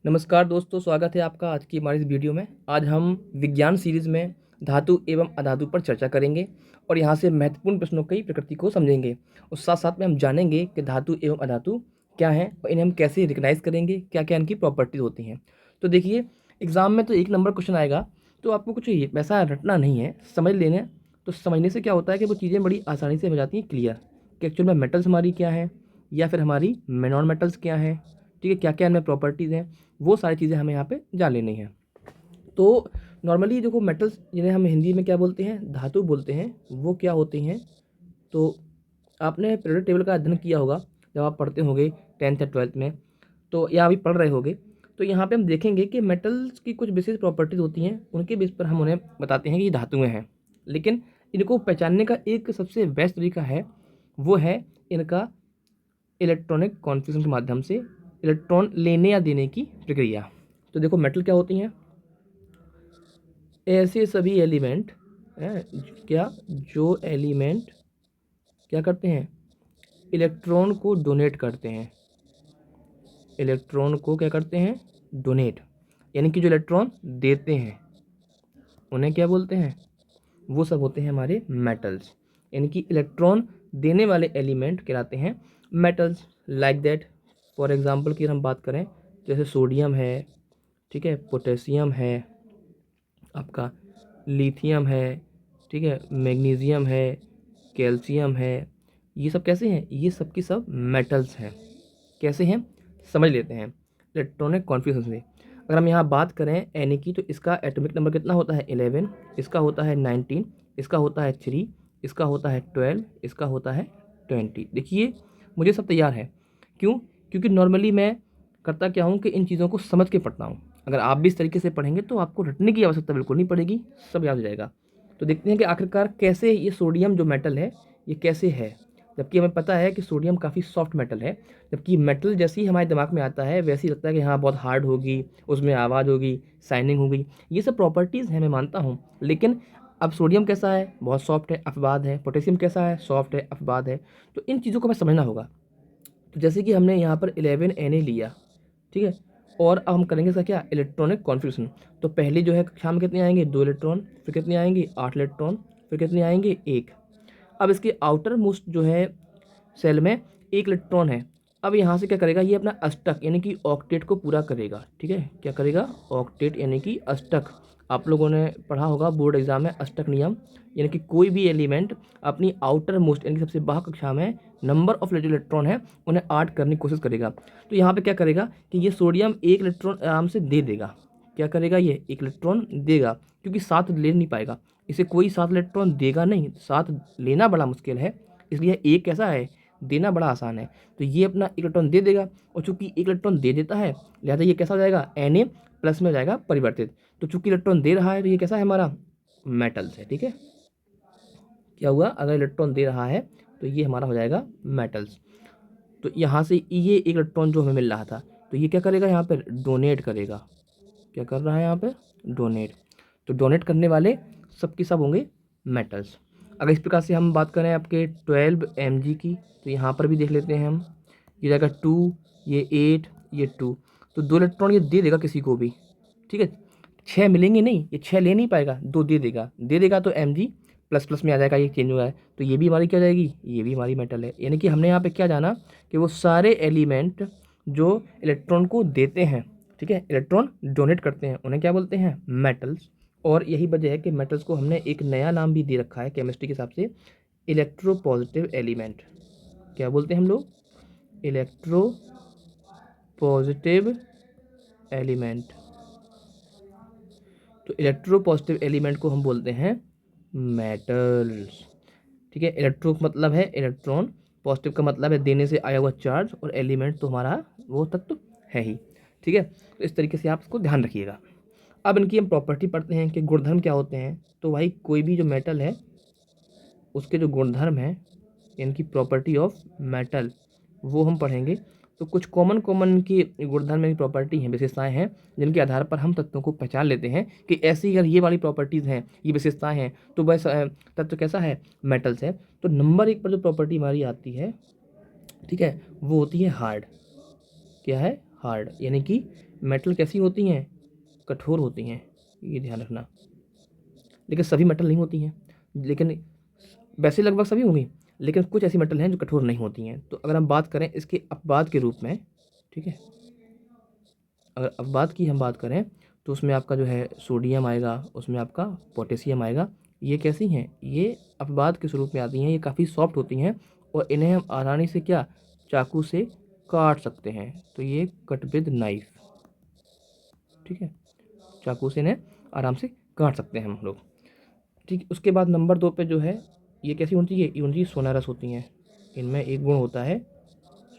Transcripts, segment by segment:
नमस्कार दोस्तों, स्वागत है आपका आज की हमारी इस वीडियो में। आज हम विज्ञान सीरीज़ में धातु एवं अधातु पर चर्चा करेंगे और यहाँ से महत्वपूर्ण प्रश्नों की प्रकृति को समझेंगे। और साथ साथ में हम जानेंगे कि धातु एवं अधातु क्या हैं और इन्हें हम कैसे रिकग्नाइज करेंगे, क्या क्या इनकी प्रॉपर्टीज़ होती हैं। तो देखिए, एग्ज़ाम में तो 1 नंबर क्वेश्चन आएगा, तो आपको कुछ वैसा रटना नहीं है, समझ लेना। तो समझने से क्या होता है कि वो चीज़ें बड़ी आसानी से हो जाती हैं क्लियर कि एक्चुअल में मेटल्स हमारी क्या है या फिर हमारी नॉन मेटल्स क्या हैं। ठीक है, क्या क्या इनमें प्रॉपर्टीज़ हैं, वो सारी चीज़ें हमें यहाँ पे जान लेनी है। तो नॉर्मली देखो, मेटल्स जिन्हें हम हिंदी में क्या बोलते हैं, धातु बोलते हैं, वो क्या होती हैं। तो आपने पीरियोडिक टेबल का अध्ययन किया होगा जब आप पढ़ते होंगे 10th या 12th में, तो या अभी पढ़ रहे होंगे। तो यहाँ पे हम देखेंगे कि मेटल्स की कुछ विशेष प्रॉपर्टीज़ होती हैं, उनके बेस पर हम उन्हें बताते हैं कि ये धातुएँ हैं। लेकिन इनको पहचानने का एक सबसे बेस्ट तरीका है, वो है इनका इलेक्ट्रॉनिक कॉन्फिगरेशन के माध्यम से इलेक्ट्रॉन लेने या देने की प्रक्रिया। तो देखो, मेटल क्या होती हैं, ऐसे सभी एलिमेंट हैं क्या, जो एलिमेंट क्या करते हैं, इलेक्ट्रॉन को डोनेट करते हैं। इलेक्ट्रॉन को क्या करते हैं, डोनेट, यानी कि जो इलेक्ट्रॉन देते हैं उन्हें क्या बोलते हैं, वो सब होते हैं हमारे मेटल्स। यानी कि इलेक्ट्रॉन देने वाले एलिमेंट कहलाते हैं metals. Like that, for example की हम बात करें, जैसे सोडियम है, ठीक है, पोटेशियम है, आपका लिथियम है, ठीक है, मैग्नीशियम है, कैल्शियम है। ये सब कैसे हैं, ये सब की सब मेटल्स हैं। कैसे हैं, समझ लेते हैं इलेक्ट्रॉनिक कॉन्फिगरेशन से। अगर हम यहाँ बात करें एन की, तो इसका एटॉमिक नंबर कितना होता है, 11, इसका होता है 19, इसका होता है 3, इसका होता है 12, इसका होता है 20। देखिए, मुझे सब तैयार है। क्यों? क्योंकि नॉर्मली मैं करता क्या हूँ कि इन चीज़ों को समझ के पढ़ता हूँ। अगर आप भी इस तरीके से पढ़ेंगे तो आपको रटने की आवश्यकता बिल्कुल नहीं पड़ेगी, सब याद हो जाएगा। तो देखते हैं कि आखिरकार कैसे ये सोडियम जो मेटल है, ये कैसे है। जबकि हमें पता है कि सोडियम काफ़ी सॉफ्ट मेटल है, जबकि मेटल जैसे ही हमारे दिमाग में आता है वैसे ही लगता है कि हाँ बहुत हार्ड होगी, उसमें आवाज़ होगी, शाइनिंग होगी। ये सब प्रॉपर्टीज़ हैं, मैं मानता हूँ। लेकिन अब सोडियम कैसा है, बहुत सॉफ्ट है, अपवाद है। पोटेशियम कैसा है, सॉफ्ट है, अपवाद है। तो इन चीज़ों को हमें समझना होगा। तो जैसे कि हमने यहाँ पर 11 Na लिया, ठीक है, और अब हम करेंगे इसका क्या, इलेक्ट्रॉनिक कॉन्फिगरेशन। तो पहले जो है कक्षा में कितने आएंगे, 2 इलेक्ट्रॉन, फिर कितने आएंगे, 8 इलेक्ट्रॉन, फिर कितने आएंगे, 1। अब इसके आउटर मोस्ट जो है सेल में 1 इलेक्ट्रॉन है। अब यहाँ से क्या करेगा, ये अपना अष्टक यानी कि ऑक्टेट को पूरा करेगा। ठीक है, क्या करेगा, ऑक्टेट यानी कि अष्टक। आप लोगों ने पढ़ा होगा बोर्ड एग्जाम में अष्टक नियम, यानी कि कोई भी एलिमेंट अपनी आउटर मोस्ट यानी कि सबसे बाहर कक्षा में नंबर ऑफ लिटिल इलेक्ट्रॉन है उन्हें 8 करने की कोशिश करेगा। तो यहाँ पे क्या करेगा कि ये सोडियम 1 इलेक्ट्रॉन आराम से दे देगा। क्या करेगा, ये 1 इलेक्ट्रॉन देगा, क्योंकि 7 ले नहीं पाएगा। इसे कोई 7 इलेक्ट्रॉन देगा नहीं, 7 लेना बड़ा मुश्किल है, इसलिए एक कैसा है, देना बड़ा आसान है। तो ये अपना 1 इलेक्ट्रॉन दे देगा, और चूंकि 1 इलेक्ट्रॉन दे देता है, लिहाजा ये कैसा हो जाएगा, Na प्लस में हो जाएगा परिवर्तित। तो चूंकि इलेक्ट्रॉन दे रहा है तो ये कैसा है, हमारा मेटल्स है। ठीक है, क्या हुआ, अगर इलेक्ट्रॉन दे रहा है तो ये हमारा हो जाएगा मेटल्स। तो यहाँ से ये 1 इलेक्ट्रॉन जो हमें मिल रहा था, तो ये क्या करेगा, यहाँ पर डोनेट करेगा। क्या कर रहा है यहाँ पे, डोनेट। तो डोनेट करने वाले सब के सब होंगे मेटल्स। अगर इस प्रकार से हम बात करें आपके 12 Mg की, तो यहाँ पर भी देख लेते हैं हम, ये जाएगा 2, ये 8, ये 2। तो 2 इलेक्ट्रॉन ये दे देगा किसी को भी। ठीक है, 6 मिलेंगे नहीं, ये 6 ले नहीं पाएगा, 2 दे देगा। दे देगा तो Mg प्लस प्लस में आ जाएगा, ये चेंज हुआ है, तो ये भी हमारी क्या हो जाएगी, ये भी हमारी मेटल है। यानी कि हमने यहाँ पे क्या जाना कि वो सारे एलिमेंट जो इलेक्ट्रॉन को देते हैं, ठीक है, इलेक्ट्रॉन डोनेट करते हैं, उन्हें क्या बोलते हैं, मेटल्स। और यही वजह है कि मेटल्स को हमने एक नया नाम भी दे रखा है केमिस्ट्री के हिसाब से, इलेक्ट्रोपॉजिटिव एलिमेंट। क्या बोलते हैं हम लोग, इलेक्ट्रोपॉजिटिव एलिमेंट। तो इलेक्ट्रोपॉजिटिव एलिमेंट को हम बोलते हैं मेटल्स। ठीक है, इलेक्ट्रो का मतलब है इलेक्ट्रॉन, पॉजिटिव का मतलब है देने से आया हुआ चार्ज, और एलिमेंट तो हमारा वो तत्व है ही। ठीक है, तो इस तरीके से आप इसको ध्यान रखिएगा। अब इनकी हम प्रॉपर्टी पढ़ते हैं कि गुणधर्म क्या होते हैं। तो भाई कोई भी जो मेटल है उसके जो गुणधर्म है, इनकी प्रॉपर्टी ऑफ मेटल, वो हम पढ़ेंगे। तो कुछ कॉमन कॉमन की गुणधर्म की प्रॉपर्टी हैं, विशेषताएं हैं, जिनके आधार पर हम तत्वों को पहचान लेते हैं कि ऐसी अगर ये वाली प्रॉपर्टीज़ हैं, ये विशेषताएं हैं, तो वह तत्व कैसा है, मेटल्स है। तो नंबर 1 पर जो प्रॉपर्टी हमारी आती है, ठीक है, वो होती है हार्ड। क्या है, हार्ड, यानी कि मेटल कैसी होती हैं, कठोर होती हैं, ये ध्यान रखना। लेकिन सभी मेटल नहीं होती हैं, लेकिन वैसे लगभग सभी होंगी, लेकिन कुछ ऐसी मेटल हैं जो कठोर नहीं होती हैं। तो अगर हम बात करें इसके अपवाद के रूप में, ठीक है, अगर अपवाद की हम बात करें तो उसमें आपका जो है सोडियम आएगा, उसमें आपका पोटेशियम आएगा। ये कैसी हैं, ये अपवाद के स्वरूप में आती हैं, ये काफ़ी सॉफ्ट होती हैं और इन्हें हम आसानी से क्या, चाकू से काट सकते हैं। तो ये कट विद नाइफ, ठीक है, चाकू से इन्हें आराम से काट सकते हैं हम लोग। ठीक, उसके बाद नंबर 2 पे जो है ये कैसी होती है, ये होती है सोनारस होती हैं। इनमें एक गुण होता है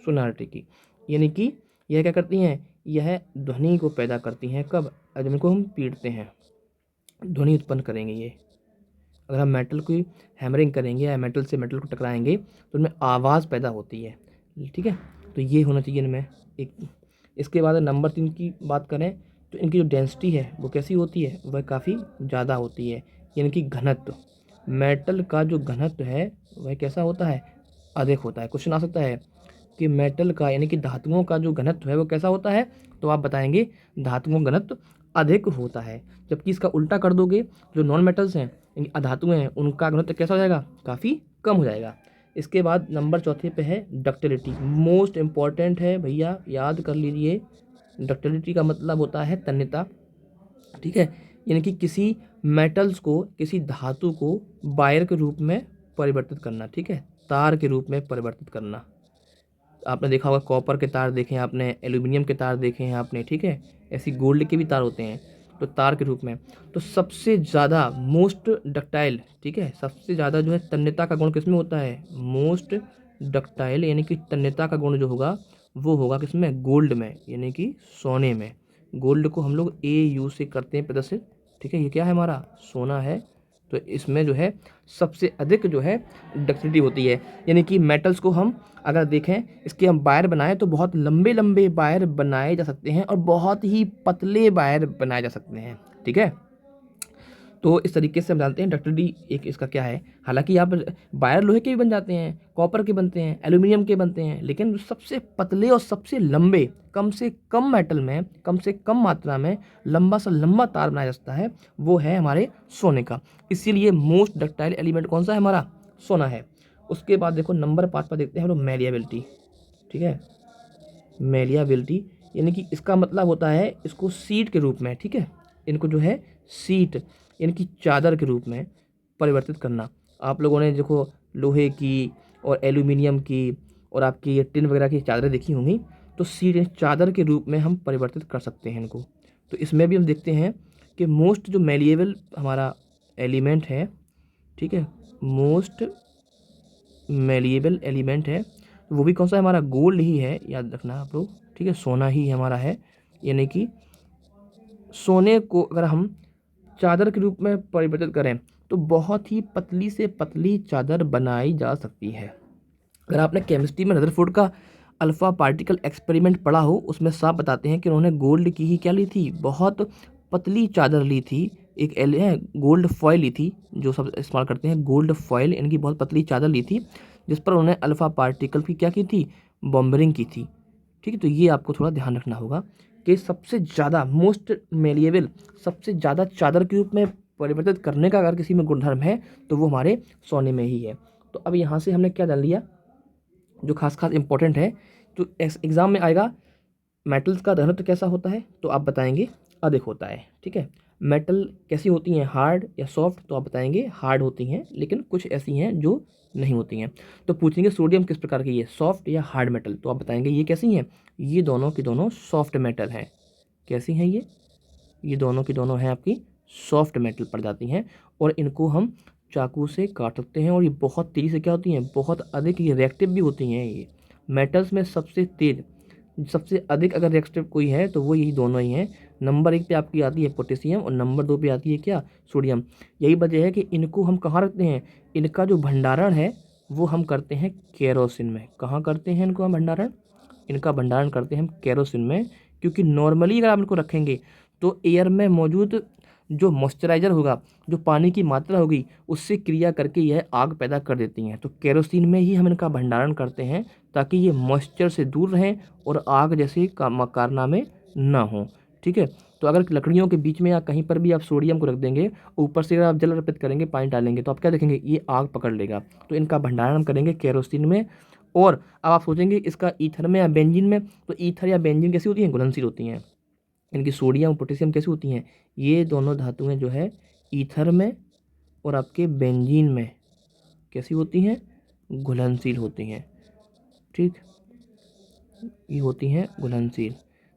सोनारिटी की, यानी कि यह क्या करती हैं, यह ध्वनि को पैदा करती हैं। कब, जब इनको हम पीटते हैं ध्वनि उत्पन्न करेंगे ये। अगर हम मेटल की हैमरिंग करेंगे या मेटल से मेटल को टकराएंगे तो उनमें आवाज़ पैदा होती है, ठीक है। तो ये होना चाहिए इनमें एक। इसके बाद नंबर 3 की बात करें तो इनकी जो डेंसिटी है वो कैसी होती है, वह काफ़ी ज़्यादा होती है, यानी कि घनत्व, मेटल का जो घनत्व है वह कैसा होता है, अधिक होता है। क्वेश्चन आ सकता है कि मेटल का यानी कि धातुओं का जो घनत्व है वो कैसा होता है, तो आप बताएंगे धातुओं का घनत्व अधिक होता है। जबकि इसका उल्टा कर दोगे, जो नॉन मेटल्स हैं यानी अधातुएं हैं उनका घनत्व कैसा हो जाएगा, काफ़ी कम हो जाएगा। इसके बाद नंबर 4 पे है डक्टिलिटी, मोस्ट इम्पॉर्टेंट है भैया, याद कर लीजिए। डक्टिलिटी का मतलब होता है तन्यता, ठीक है, यानी कि किसी मेटल्स को, किसी धातु को वायर के रूप में परिवर्तित करना, ठीक है, तार के रूप में परिवर्तित करना। आपने देखा होगा कॉपर के तार देखे हैं आपने, एल्यूमिनियम के तार देखे हैं आपने, ठीक है, ऐसी गोल्ड के भी तार होते हैं, तो तार के रूप में। तो सबसे ज़्यादा मोस्ट डक्टाइल, ठीक है, सबसे ज़्यादा जो है तन्यता का गुण किसमें होता है, मोस्ट डक्टाइल, यानी कि तन्यता का गुण जो होगा वो होगा किसमें, गोल्ड में, यानी कि सोने में। गोल्ड को हम लोग AU से करते हैं प्रदर्शित, ठीक है, ये क्या है हमारा, सोना है। तो इसमें जो है सबसे अधिक जो है डक्टिलिटी होती है, यानी कि मेटल्स को हम अगर देखें, इसके हम वायर बनाएं तो बहुत लंबे लंबे वायर बनाए जा सकते हैं और बहुत ही पतले वायर बनाए जा सकते हैं, ठीक है। तो इस तरीके से हम जानते हैं डक्टिलिटी एक इसका क्या है। हालांकि आप वायर लोहे के भी बन जाते हैं, कॉपर के बनते हैं, एल्यूमिनियम के बनते हैं, लेकिन जो सबसे पतले और सबसे लंबे, कम से कम मेटल में, कम से कम मात्रा में लंबा सा लंबा तार बनाया जा सकता है, वो है हमारे सोने का। इसीलिए मोस्ट डक्टाइल एलिमेंट कौन सा है हमारा, सोना है। उसके बाद देखो नंबर 5 पर देखते हैं हम लोग मेलिएबिलिटी, ठीक है, मेलिएबिलिटी, यानी कि इसका मतलब होता है इसको सीट के रूप में, ठीक है, इनको जो है सीट यानी कि चादर के रूप में परिवर्तित करना। आप लोगों ने देखो लोहे की और एल्यूमिनियम की और आपकी ये टिन वगैरह की चादरें देखी होंगी, तो सीट चादर के रूप में हम परिवर्तित कर सकते हैं इनको। तो इसमें भी हम देखते हैं कि मोस्ट जो मेलिएबल हमारा एलिमेंट है, ठीक है, मोस्ट मेलिएबल एलिमेंट है, तो वो भी कौन सा है हमारा, गोल्ड ही है, याद रखना आप लोग, ठीक है, सोना ही हमारा है। यानी कि सोने को अगर हम चादर के रूप में परिवर्तित करें तो बहुत ही पतली से पतली चादर बनाई जा सकती है। अगर आपने केमिस्ट्री में रदरफोर्ड का अल्फ़ा पार्टिकल एक्सपेरिमेंट पढ़ा हो, उसमें साफ बताते हैं कि उन्होंने गोल्ड की ही क्या ली थी, बहुत पतली चादर ली थी, एक एल है गोल्ड फॉयल ली थी, जो सब इस्तेमाल करते हैं गोल्ड फॉयल, इनकी बहुत पतली चादर ली थी जिस पर उन्होंने अल्फ़ा पार्टिकल की क्या की थी, बॉम्बरिंग की थी, ठीक है। तो ये आपको थोड़ा ध्यान रखना होगा कि सबसे ज़्यादा मोस्ट मेलिएबल, सबसे ज़्यादा चादर के रूप में परिवर्तित करने का अगर किसी में गुणधर्म है तो वो हमारे सोने में ही है। तो अब यहाँ से हमने क्या जान लिया जो खास खास इंपॉर्टेंट है। तो एग्ज़ाम में आएगा मेटल्स का घनत्व कैसा होता है, तो आप बताएंगे अधिक होता है, ठीक है। मेटल कैसी होती हैं, हार्ड या सॉफ्ट, तो आप बताएंगे हार्ड होती हैं, लेकिन कुछ ऐसी हैं जो नहीं होती हैं। तो पूछेंगे सोडियम किस प्रकार की है, सॉफ्ट या हार्ड मेटल, तो आप बताएंगे ये कैसी हैं, ये दोनों की दोनों सॉफ्ट मेटल हैं। कैसी हैं ये दोनों की दोनों हैं आपकी सॉफ्ट मेटल पड़ जाती हैं और इनको हम चाकू से काट सकते हैं और ये बहुत तेज़ी से क्या होती हैं, बहुत अधिक ये रिएक्टिव भी होती हैं। ये मेटल्स में सबसे तेज़, सबसे अधिक अगर रिएक्टिव कोई है तो वो यही दोनों ही हैं। नंबर 1 पे आपकी आती है पोटेशियम और नंबर 2 पे आती है क्या, सोडियम। यही वजह है कि इनको हम कहाँ रखते हैं, इनका जो भंडारण है वो हम करते हैं केरोसिन में। कहाँ करते हैं इनको हम भंडारण, इनका भंडारण करते हैं हम केरोसिन में, क्योंकि नॉर्मली अगर आप इनको रखेंगे तो एयर में मौजूद जो मॉइस्चराइज़र होगा, जो पानी की मात्रा होगी, उससे क्रिया करके यह आग पैदा कर देती हैं। तो केरोसिन में ही हम इनका भंडारण करते हैं ताकि ये मॉइस्चर से दूर रहें और आग जैसे कारनामे ना हों। ठीक है, तो अगर लकड़ियों के बीच में या कहीं पर भी आप सोडियम को रख देंगे, ऊपर से अगर आप जल अर्पित करेंगे, पानी डालेंगे, तो आप क्या देखेंगे, ये आग पकड़ लेगा। तो इनका भंडारण हम करेंगे केरोसिन में। और अब आप सोचेंगे इसका ईथर में या बेंजीन में, तो ईथर या बेंजीन कैसी होती हैं, घुलनशील होती हैं। इनकी सोडियम और पोटेशियम कैसी होती हैं, ये दोनों धातुएं जो है ईथर में और आपके बेंजीन में कैसी होती हैं, घुलनशील होती हैं। ठीक, ये होती हैं घुलनशील।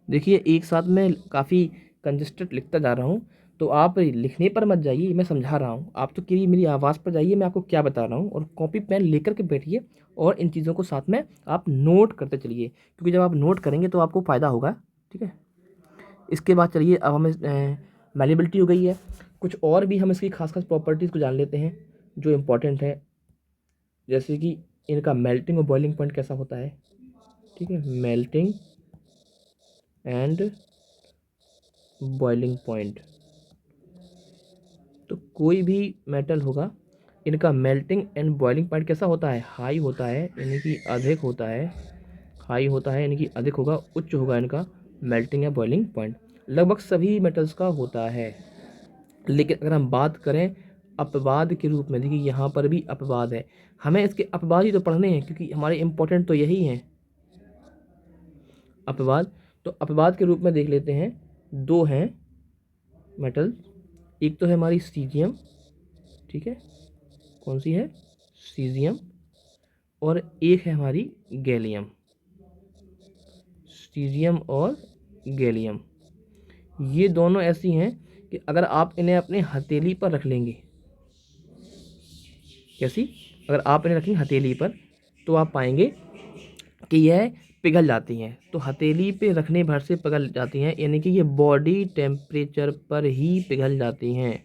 देखिए एक साथ में काफ़ी कंजस्टेड लिखता जा रहा हूँ, तो आप लिखने पर मत जाइए, मैं समझा रहा हूँ, आप तो केवल मेरी आवाज़ पर जाइए, मैं आपको क्या बता रहा हूँ, और कॉपी पेन लेकर के बैठिए और इन चीज़ों को साथ में आप नोट करते चलिए, क्योंकि जब आप नोट करेंगे तो आपको फ़ायदा होगा। ठीक है, इसके बाद चलिए अब हमें मैलिबिलिटी हो गई है, कुछ और भी हम इसकी खास खास प्रॉपर्टीज़ को जान लेते हैं जो इम्पोर्टेंट है, जैसे कि इनका मेल्टिंग और बॉइलिंग पॉइंट कैसा होता है। ठीक है, मेल्टिंग एंड बॉइलिंग पॉइंट। तो कोई भी मेटल होगा, इनका मेल्टिंग एंड बॉइलिंग पॉइंट कैसा होता है, हाई होता है, यानी कि अधिक होता है, हाई होता है यानी कि अधिक होगा, उच्च होगा इनका मेल्टिंग या बॉइलिंग पॉइंट। लगभग सभी मेटल्स का होता है। लेकिन अगर हम बात करें अपवाद के रूप में, देखिए यहाँ पर भी अपवाद है, हमें इसके अपवाद ही तो पढ़ने हैं क्योंकि हमारे इम्पोर्टेंट तो यही हैं अपवाद। तो अपवाद के रूप में देख लेते हैं, दो हैं मेटल, एक तो है हमारी सीजियम, ठीक है, कौन सी है, सीजियम, और एक है हमारी गैलियम, सीजियम और गैलियम। ये दोनों ऐसी हैं कि अगर आप इन्हें अपने हथेली पर रख लेंगे, कैसी, अगर आप इन्हें रखेंगे हथेली पर, तो आप पाएंगे कि यह पिघल जाती हैं। तो हथेली पे रखने भर से पिघल जाती हैं, यानी कि ये बॉडी टेम्परेचर पर ही पिघल जाती हैं।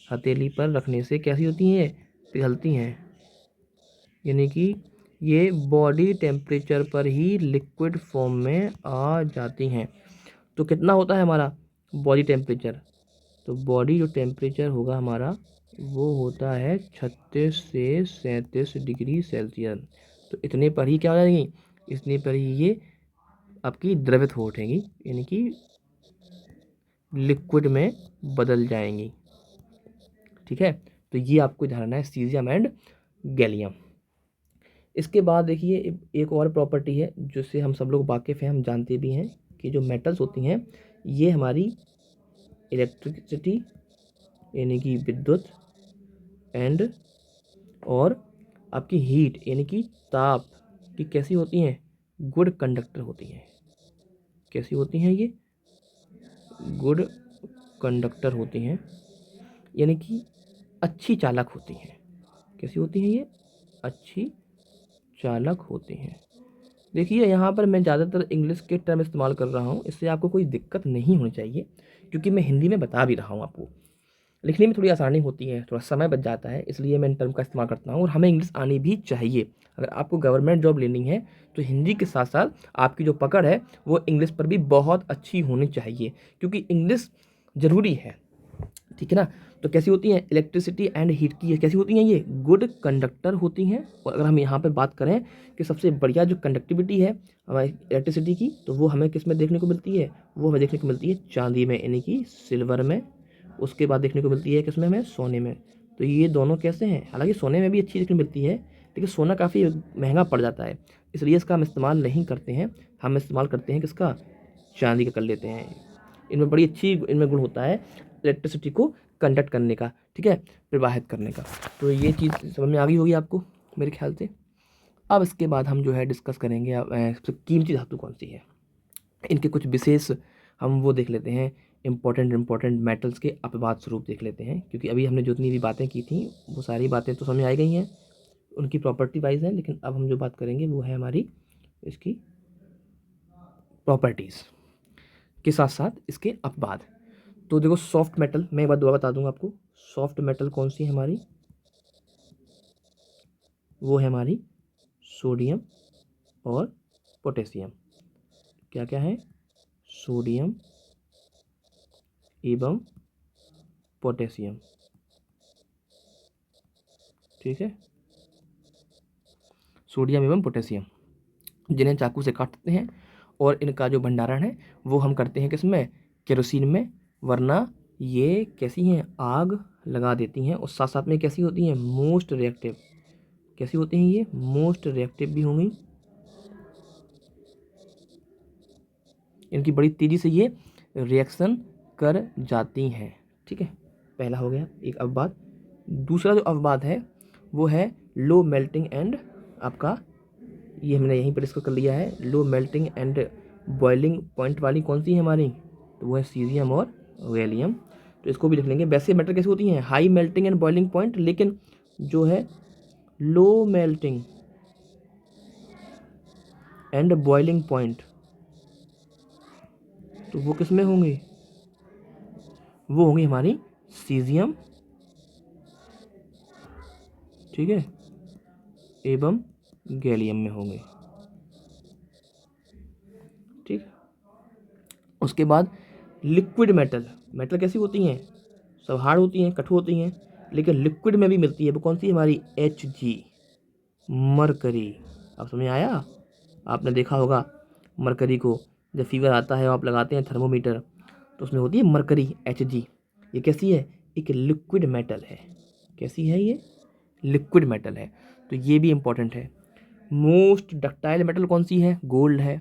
हथेली पर रखने से कैसी होती हैं, पिघलती हैं, यानी कि ये बॉडी टेम्परेचर पर ही लिक्विड फॉर्म में आ जाती हैं। तो कितना होता है हमारा बॉडी टेम्परेचर, तो बॉडी जो टेम्परेचर होगा हमारा वो होता है 36 से 37 डिग्री सेल्सियस। तो इतने पर ही क्या हो जाएगी, इतने पर ही ये आपकी द्रवित हो उठेंगी, यानी कि लिक्विड में बदल जाएंगी। ठीक है, तो ये आपको ध्यान है सीजियम एंड गैलियम। इसके बाद देखिए एक और प्रॉपर्टी है जिससे हम सब लोग वाकिफ़ हैं, हम जानते भी हैं कि जो मेटल्स होती हैं ये हमारी इलेक्ट्रिसिटी यानी कि विद्युत एंड और आपकी हीट यानी कि ताप की कैसी होती हैं, गुड कंडक्टर होती हैं। कैसी होती हैं ये, गुड कंडक्टर होती हैं, यानी कि अच्छी चालक होती हैं। कैसी होती हैं ये, अच्छी चालक होती हैं। देखिए यहाँ पर मैं ज़्यादातर इंग्लिश के टर्म इस्तेमाल कर रहा हूँ, इससे आपको कोई दिक्कत नहीं होनी चाहिए, क्योंकि मैं हिंदी में बता भी रहा हूँ आपको, लिखने में थोड़ी आसानी होती है, थोड़ा समय बच जाता है, इसलिए मैं इन टर्म का इस्तेमाल करता हूँ। और हमें इंग्लिश आनी भी चाहिए। अगर आपको गवर्नमेंट जॉब लेनी है तो हिंदी के साथ साथ आपकी जो पकड़ है वो इंग्लिश पर भी बहुत अच्छी होनी चाहिए, क्योंकि इंग्लिश ज़रूरी है। ठीक है ना, तो कैसी होती हैं, इलेक्ट्रिसिटी एंड हीट की कैसी होती हैं, ये गुड कंडक्टर होती हैं। और अगर हम यहाँ पर बात करें कि सबसे बढ़िया जो कंडक्टिविटी है हमारी इलेक्ट्रिसिटी की, तो वो हमें किस में देखने को मिलती है, वो हमें देखने को मिलती है चांदी में, यानी कि सिल्वर में। उसके बाद देखने को मिलती है किसमें, हमें सोने में। तो ये दोनों कैसे हैं, हालांकि सोने में भी अच्छी देखने मिलती है, लेकिन सोना काफ़ी महंगा पड़ जाता है, इसलिए इसका हम इस्तेमाल नहीं करते हैं। हम इस्तेमाल करते हैं किसका, चांदी का कर लेते हैं। इनमें बड़ी अच्छी इनमें गुण होता है इलेक्ट्रिसिटी को कंडक्ट करने का, ठीक है, प्रवाहित करने का। तो ये चीज़ समझ में आ गई होगी आपको मेरे ख्याल से। अब इसके बाद हम जो है डिस्कस करेंगे सबसे कीमती धातु कौन सी है, इनके कुछ विशेष हम वो देख लेते हैं, इंपॉर्टेंट मेटल्स के अपवाद स्वरूप देख लेते हैं, क्योंकि अभी हमने जितनी भी बातें की थी वो सारी बातें तो समझ में आ गई हैं, उनकी प्रॉपर्टी वाइज हैं, लेकिन अब हम जो बात करेंगे वो है हमारी इसकी प्रॉपर्टीज़ के साथ साथ इसके अपवाद। तो देखो सॉफ्ट मेटल, मैं एक बार दोबारा बता दूंगा आपको, सॉफ्ट मेटल कौन सी है हमारी, वो है हमारी सोडियम और पोटेशियम। क्या क्या है, सोडियम एवं पोटेशियम। ठीक है, सोडियम एवं पोटेशियम, जिन्हें चाकू से काटते हैं और इनका जो भंडारण है वो हम करते हैं किसमें, केरोसिन में, वरना ये कैसी हैं, आग लगा देती हैं और साथ साथ में कैसी होती हैं, मोस्ट रिएक्टिव। कैसी होती हैं ये, मोस्ट रिएक्टिव भी होंगी, इनकी बड़ी तेज़ी से ये रिएक्शन कर जाती हैं। ठीक है, पहला हो गया एक अपवाद। दूसरा जो अपवाद है वो है लो मेल्टिंग एंड, आपका ये हमने यहीं पर डिस्कस कर लिया है, low melting and boiling point वाली कौन सी है हमारी, तो वो है सीजियम और गैलियम। तो इसको भी लिख लेंगे। वैसे मेटल कैसे होती हैं, high melting and boiling point, लेकिन जो है low melting and boiling point, तो वो किस में होंगी, वो होंगी हमारी सीजियम, ठीक है, एवं गैलियम में होंगे। ठीक, उसके बाद लिक्विड मेटल, मेटल कैसी होती हैं, सब हार्ड होती हैं, कठोर होती हैं, लेकिन लिक्विड में भी मिलती है, वो कौन सी हमारी, Hg, मरकरी। अब समझ आया, आपने देखा होगा मरकरी को, जब फीवर आता है और आप लगाते हैं थर्मोमीटर तो उसमें होती है मरकरी, Hg। ये कैसी है, एक लिक्विड मेटल है। कैसी है ये, लिक्विड मेटल है, तो ये भी इम्पोर्टेंट है। मोस्ट डक्टाइल मेटल कौन सी है, गोल्ड है।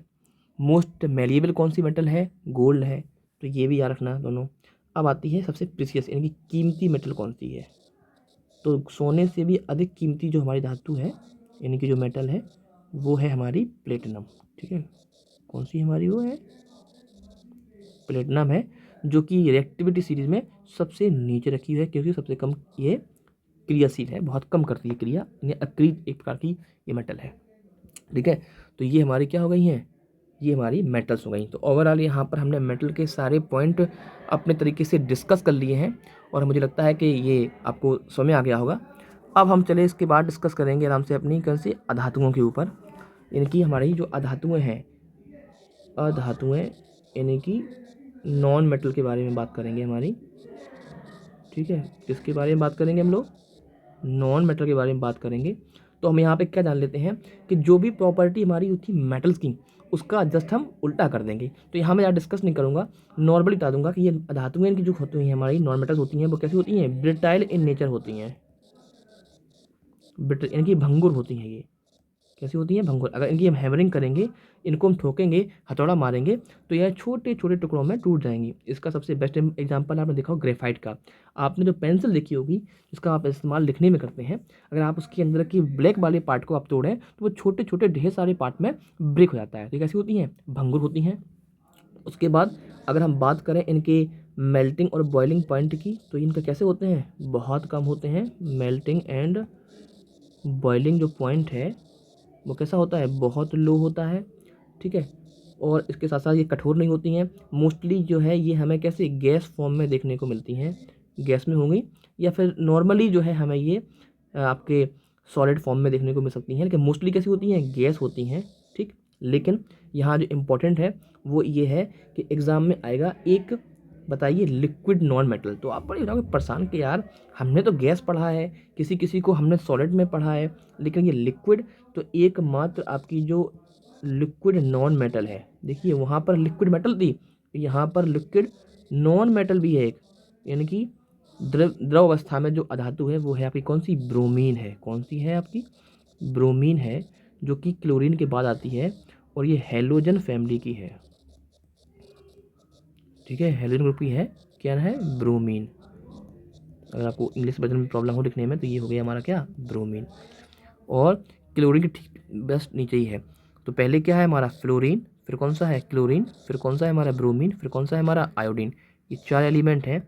मोस्ट मेलिएबल कौन सी मेटल है, गोल्ड है, तो ये भी याद रखना दोनों। अब आती है सबसे प्रीसियस, यानी कि कीमती मेटल कौन सी है, तो सोने से भी अधिक कीमती जो हमारी धातु है, यानी कि जो मेटल है, वो है हमारी प्लेटिनम। ठीक है, कौन सी हमारी वो है, प्लेटिनम है, जो कि रिएक्टिविटी सीरीज में सबसे नीचे रखी हुई है, क्योंकि सबसे कम ये क्रियाशील है, बहुत कम करती है क्रिया, यानी अक्रिय एक प्रकार की ये मेटल है। ठीक है, तो ये हमारी क्या हो गई हैं, ये हमारी मेटल्स हो गई। तो ओवरऑल यहाँ पर हमने मेटल के सारे पॉइंट अपने तरीके से डिस्कस कर लिए हैं और मुझे लगता है कि ये आपको समझ में आ गया होगा। अब हम चले इसके बाद डिस्कस करेंगे आराम से अपनी कौन सी अधातुओं के ऊपर। इनकी हमारी जो अधातुएँ हैं, अधातुएँ यानी कि नॉन मेटल के बारे में बात करेंगे हमारी। ठीक है, किसके बारे में बात करेंगे हम लोग, नॉन मेटल के बारे में बात करेंगे। तो हम यहाँ पे क्या जान लेते हैं कि जो भी प्रॉपर्टी हमारी होती है मेटल्स की, उसका जस्ट हम उल्टा कर देंगे। तो यहाँ मैं ज़्यादा डिस्कस नहीं करूँगा, नॉर्मली बता दूंगा कि ये धातुएं की जो होती हैं हमारी नॉन मेटल्स होती हैं, वो कैसी होती हैं, ब्रिटाइल इन नेचर होती हैं, यानी कि भंगुर होती हैं। ये कैसी होती हैं, भंगुर। अगर इनकी हम हैमरिंग करेंगे, इनको हम ठोकेंगे, हथौड़ा मारेंगे, तो यह छोटे छोटे टुकड़ों में टूट जाएंगी। इसका सबसे बेस्ट एग्जांपल आपने देखा हो ग्रेफाइट का। आपने जो पेंसिल देखी होगी जिसका आप इस्तेमाल लिखने में करते हैं, अगर आप उसके अंदर की ब्लैक वाले पार्ट को आप तोड़ें तो वो छोटे छोटे ढेर सारे पार्ट में ब्रेक हो जाता है। तो कैसी होती हैं, भंगुर होती हैं। उसके बाद अगर हम बात करें इनके मेल्टिंग और बॉइलिंग पॉइंट की, तो इनका कैसे होते हैं, बहुत कम होते हैं। मेल्टिंग एंड बॉइलिंग जो पॉइंट है वो कैसा होता है, बहुत लो होता है। ठीक है, और इसके साथ साथ ये कठोर नहीं होती हैं। मोस्टली जो है ये हमें कैसे गैस फॉर्म में देखने को मिलती हैं, गैस में होंगी, या फिर नॉर्मली जो है हमें ये आपके सॉलिड फॉर्म में देखने को मिल सकती हैं, लेकिन मोस्टली कैसी होती हैं, गैस होती हैं। ठीक, लेकिन यहाँ जो इम्पोर्टेंट है वो ये है कि एग्ज़ाम में आएगा एक, बताइए लिक्विड नॉन मेटल। तो आप बड़े हो जाओगे परेशान कि यार हमने तो गैस पढ़ा है, किसी किसी को हमने सॉलिड में पढ़ा है, लेकिन ये लिक्विड, तो एकमात्र आपकी जो लिक्विड नॉन मेटल है, देखिए वहाँ पर लिक्विड मेटल थी, यहाँ पर लिक्विड नॉन मेटल भी है एक, यानी कि द्रव अवस्था में जो अधातु है वो है आपकी कौन सी, ब्रोमीन है। कौन सी है आपकी, ब्रोमीन है, जो कि क्लोरीन के बाद आती है और ये हैलोजन फैमिली की है। ठीक है, हैलोजन ग्रुप की है, क्या है, ब्रोमीन। अगर आपको इंग्लिश वर्जन में प्रॉब्लम हो लिखने में तो ये हो गया हमारा क्या, ब्रोमीन। और क्लोरीन के ठीक बेस्ट नीचे ही है। तो पहले क्या है हमारा फ्लोरीन, फिर कौन सा है, क्लोरीन, फिर कौन सा है हमारा, ब्रोमीन, फिर कौन सा है हमारा, आयोडीन। ये चार एलिमेंट हैं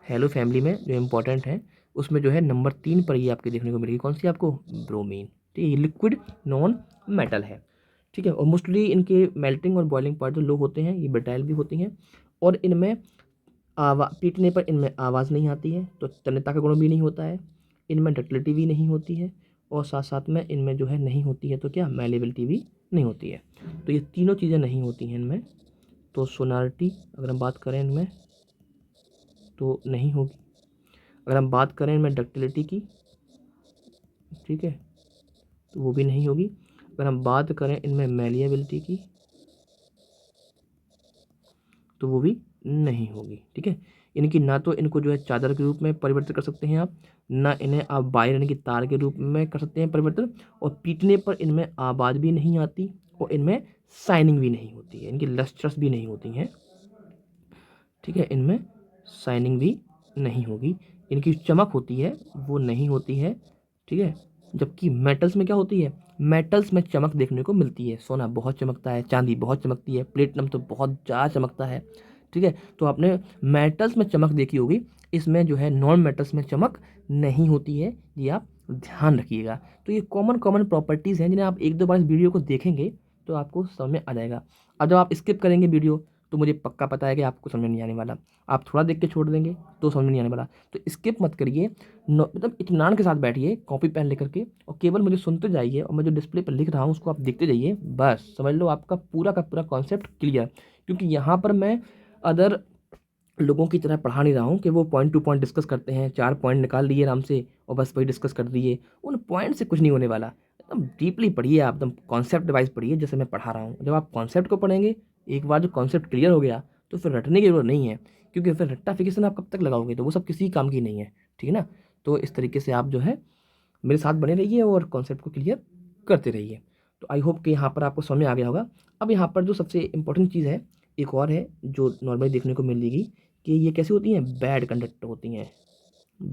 हेलो फैमिली में जो इम्पोर्टेंट है। उसमें जो है नंबर 3 पर ये आपके देखने को मिलेगी, कौन सी आपको, ब्रोमीन। ठीक है, ये लिक्विड नॉन मेटल है। ठीक है, और मोस्टली इनके मेल्टिंग और बॉइलिंग पॉइंट जो लो होते हैं, ये ब्रिटाइल भी होती हैं, और इनमें पीटने पर इनमें आवाज़ नहीं आती है, तो तन्यता का गुण भी नहीं होता है, इनमें डक्टिलिटी भी नहीं होती है, और साथ साथ में इनमें जो है नहीं होती है तो क्या, मैलेबिलिटी भी नहीं होती है। तो ये तीनों चीज़ें नहीं होती हैं इनमें। तो सोनारिटी अगर हम बात करें इनमें तो नहीं होगी, अगर हम बात करें इनमें डक्टिलिटी की, ठीक है, तो वो भी नहीं होगी। अगर हम बात करें इनमें मैलिएबिलिटी की, तो वो भी नहीं होगी, ठीक है। इनकी ना तो इनको जो है चादर के रूप में परिवर्तित कर सकते हैं आप, ना इन्हें आप वायर यानी कि तार के रूप में कर सकते हैं परिवर्तन, और पीटने पर इनमें आवाज़ भी नहीं आती और इनमें शाइनिंग भी नहीं होती है, इनकी लस्ट्रस भी नहीं होती हैं, ठीक है, इनमें शाइनिंग भी नहीं होगी, इनकी चमक होती है वो नहीं होती है, ठीक है। जबकि मेटल्स में क्या होती है, मेटल्स में चमक देखने को मिलती है, सोना बहुत चमकता है, चांदी बहुत चमकती है, प्लेटिनम तो बहुत ज़्यादा चमकता है, ठीक है। तो आपने मेटल्स में चमक देखी होगी, इसमें जो है नॉन मेटल्स में चमक नहीं होती है, ये आप ध्यान रखिएगा। तो ये कॉमन कॉमन प्रॉपर्टीज़ हैं जिन्हें आप एक दो बार इस वीडियो को देखेंगे तो आपको समझ में आ जाएगा। अब जब आप स्किप करेंगे वीडियो तो मुझे पक्का पता है कि आपको समझ में नहीं आने वाला, आप थोड़ा देख के छोड़ देंगे तो समझ में नहीं आने वाला। तो स्किप मत करिए, मतलब इत्मीनान के साथ बैठिए कॉपी पेन लेकर के और केवल मुझे सुनते जाइए और मैं जो डिस्प्ले पर लिख रहा हूँ उसको आप देखते जाइए, बस समझ लो आपका पूरा का पूरा कॉन्सेप्ट क्लियर। क्योंकि यहाँ पर मैं अदर लोगों की तरह पढ़ा नहीं रहा हूँ कि वो पॉइंट टू पॉइंट डिस्कस करते हैं, 4 पॉइंट निकाल लिए आराम से और बस वही डिस्कस कर दिए, उन पॉइंट से कुछ नहीं होने वाला। एकदम डीपली पढ़िए, आप एकदम कॉन्सेप्ट वाइज पढ़िए जैसे मैं पढ़ा रहा हूँ। जब आप कॉन्सेप्ट को पढ़ेंगे, एक बार जो कॉन्सेप्ट क्लियर हो गया तो फिर रटने की जरूरत नहीं है, क्योंकि फिर रट्टाफिकेशन आप कब तक लगाओगे, तो वो सब किसी काम की नहीं है, ठीक है ना। तो इस तरीके से आप जो है मेरे साथ बने रहिए और कॉन्सेप्ट को क्लियर करते रहिए। तो आई होप कि यहाँ पर आपको समझ में आ गया होगा। अब यहाँ पर जो सबसे इंपॉर्टेंट चीज़ है एक और है जो नॉर्मली देखने को मिलेगी कि ये कैसी होती हैं, बैड कंडक्टर होती हैं,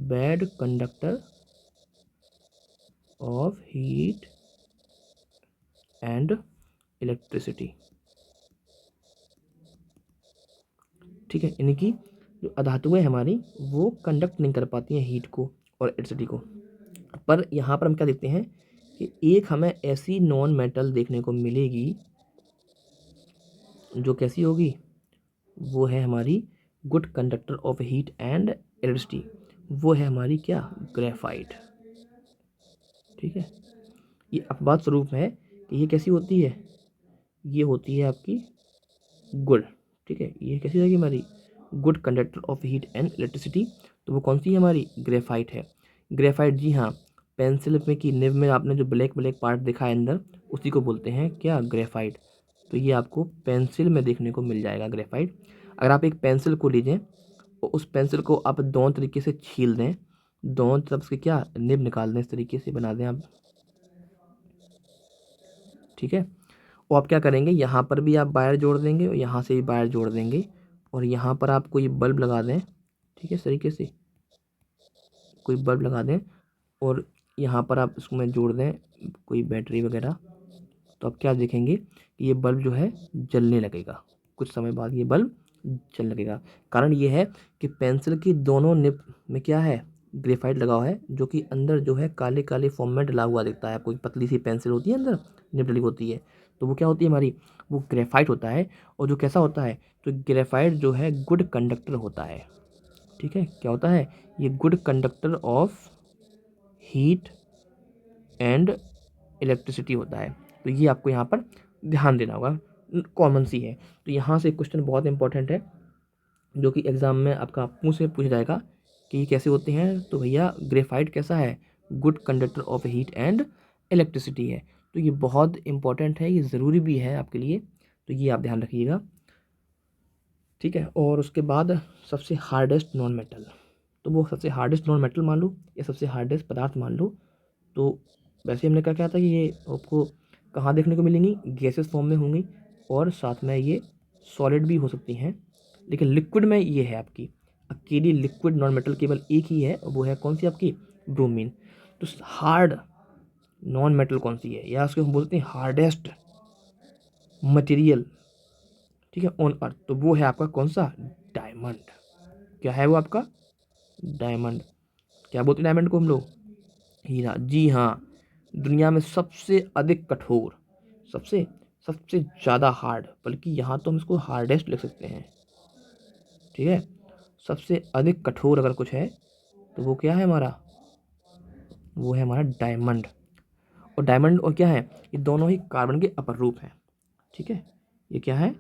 bad conductor of heat and electricity, ठीक है। इनकी जो अधातुएं हमारी वो कंडक्ट नहीं कर पाती हैं हीट को और इलेक्ट्रिसिटी को। पर यहाँ पर हम क्या देखते हैं कि एक हमें ऐसी नॉन मेटल देखने को मिलेगी जो कैसी होगी, वो है हमारी good conductor of heat and electricity, वो है हमारी क्या, ग्रेफाइट, ठीक है। ये अपवाद स्वरूप है कि ये कैसी होती है, ये होती है आपकी गुड, ठीक है। ये कैसी रहेगी हमारी, good conductor of heat and electricity, तो वो कौन सी है हमारी, ग्रेफाइट है। ग्रेफाइट, जी हाँ, पेंसिल में की निब में आपने जो ब्लैक ब्लैक पार्ट देखा है अंदर, उसी को बोलते हैं क्या, ग्रेफाइट। तो ये आपको पेंसिल में देखने को मिल जाएगा ग्रेफाइट। अगर आप एक पेंसिल को लीजिए और उस पेंसिल को आप दोनों तरीके से छील दें, दोनों तरफ से क्या निब निकाल दें, इस तरीके से बना दें आप, ठीक है। और आप क्या करेंगे, यहाँ पर भी आप वायर जोड़ देंगे और यहाँ से भी वायर जोड़ देंगे और यहाँ पर आप कोई बल्ब लगा दें, ठीक है, इस तरीके से कोई बल्ब लगा दें और यहाँ पर आप इसमें जोड़ दें कोई बैटरी वगैरह, तो आप क्या देखेंगे कि ये बल्ब जो है जलने लगेगा, कुछ समय बाद ये बल्ब जलने लगेगा। कारण ये है कि पेंसिल की दोनों निब में क्या है, ग्रेफाइट लगा हुआ है, जो कि अंदर जो है काले काले फॉर्म में डला हुआ दिखता है आपको। पतली सी पेंसिल होती है अंदर निब डली होती है, तो वो क्या होती है हमारी, वो ग्रेफाइट होता है। और जो कैसा होता है, तो ग्रेफाइट जो है गुड कंडक्टर होता है, ठीक है। क्या होता है, ये good conductor of heat and electricity होता है। तो ये आपको यहाँ पर ध्यान देना होगा, कॉमन सी है। तो यहाँ से क्वेश्चन बहुत इंपॉर्टेंट है जो कि एग्ज़ाम में आपका मुँह से पूछा जाएगा कि ये कैसे होते हैं। तो भैया ग्रेफाइट कैसा है, good conductor of heat and electricity है। तो ये बहुत इंपॉर्टेंट है, ये ज़रूरी भी है आपके लिए, तो ये आप ध्यान रखिएगा, ठीक है। और उसके बाद सबसे हार्डेस्ट नॉन मेटल, तो वो सबसे हार्डेस्ट नॉन मेटल मान लो या सबसे हार्डेस्ट पदार्थ मान लो। तो वैसे हमने क्या था कि ये आपको कहाँ देखने को मिलेंगी, गैसेस फॉर्म में होंगी और साथ में ये सॉलिड भी हो सकती हैं, लेकिन लिक्विड में ये है आपकी अकेली लिक्विड नॉन मेटल केवल एक ही है, वो है कौन सी आपकी, ब्रोमीन। तो हार्ड नॉन मेटल कौन सी है, या उसको हम बोलते हैं हार्डेस्ट मटेरियल, ठीक है, ऑन अर्थ, तो वो है आपका कौन सा, डायमंड। क्या है वो आपका, डायमंड। क्या बोलते हैं डायमंड को हम लोग, हीरा, जी हाँ। दुनिया में सबसे अधिक कठोर, सबसे सबसे ज़्यादा हार्ड, बल्कि यहाँ तो हम इसको हार्डेस्ट लिख सकते हैं, ठीक है। सबसे अधिक कठोर अगर कुछ है तो वो क्या है हमारा, वो है हमारा डायमंड। और डायमंड और क्या है, ये दोनों ही कार्बन के अपर रूप हैं, ठीक है। ये क्या है,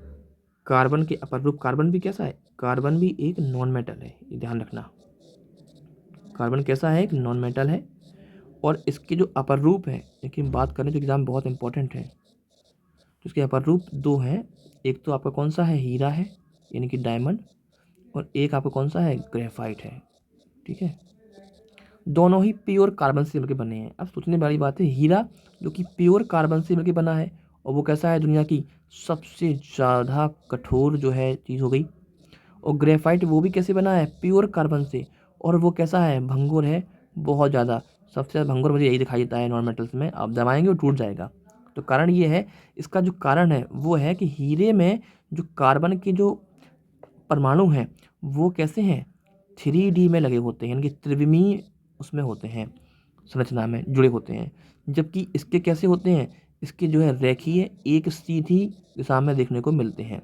कार्बन के अपर रूप। कार्बन भी कैसा है, कार्बन भी एक नॉन मेटल है, ये ध्यान रखना। कार्बन कैसा है, एक नॉन मेटल है। और इसके जो अपर रूप है, लेकिन बात करें तो एग्जाम बहुत इंपॉर्टेंट है, तो इसके अपर रूप दो हैं। एक तो आपका कौन सा है, हीरा है यानी कि डायमंड, और एक आपका कौन सा है, ग्रेफाइट है। ठीक है, दोनों ही प्योर कार्बन से मिलकर बने हैं। अब सोचने वाली बात है, हीरा जो कि प्योर कार्बन से मिलकर बना है, और वो कैसा है, दुनिया की सबसे ज़्यादा कठोर जो है चीज़ हो गई। और ग्रेफाइट वो भी कैसे बना है, प्योर कार्बन से, और वो कैसा है, भंगुर है बहुत ज़्यादा। सबसे ज़्यादा भंगुर मुझे यही दिखाई देता है नॉन मेटल्स में, आप दबाएंगे वो टूट जाएगा। तो कारण ये है, इसका जो कारण है वो है कि हीरे में जो कार्बन के जो परमाणु हैं वो कैसे हैं, 3D में लगे होते हैं, यानी कि त्रिविमीय उसमें होते हैं, संरचना में जुड़े होते हैं। जबकि इसके कैसे होते हैं, इसके जो है रेखीय एक सीधी दिशा में देखने को मिलते हैं।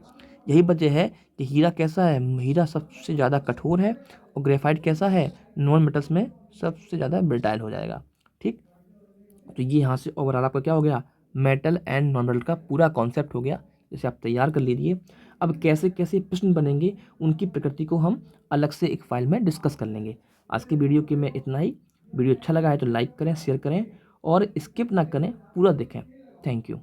यही वजह है कि हीरा कैसा है, हीरा सबसे ज़्यादा कठोर है, और ग्रेफाइट कैसा है, नॉन मेटल्स में सबसे ज़्यादा ब्रिटाइल हो जाएगा। ठीक, तो ये यहाँ से ओवरऑल आपका क्या हो गया, मेटल एंड नॉन मेटल का पूरा कॉन्सेप्ट हो गया, जिसे आप तैयार कर लीजिए। अब कैसे कैसे प्रश्न बनेंगे उनकी प्रकृति को हम अलग से एक फाइल में डिस्कस कर लेंगे। आज की वीडियो के में इतना ही। वीडियो अच्छा लगा है तो लाइक करें, शेयर करें, और स्किप ना करें, पूरा देखें। Thank you.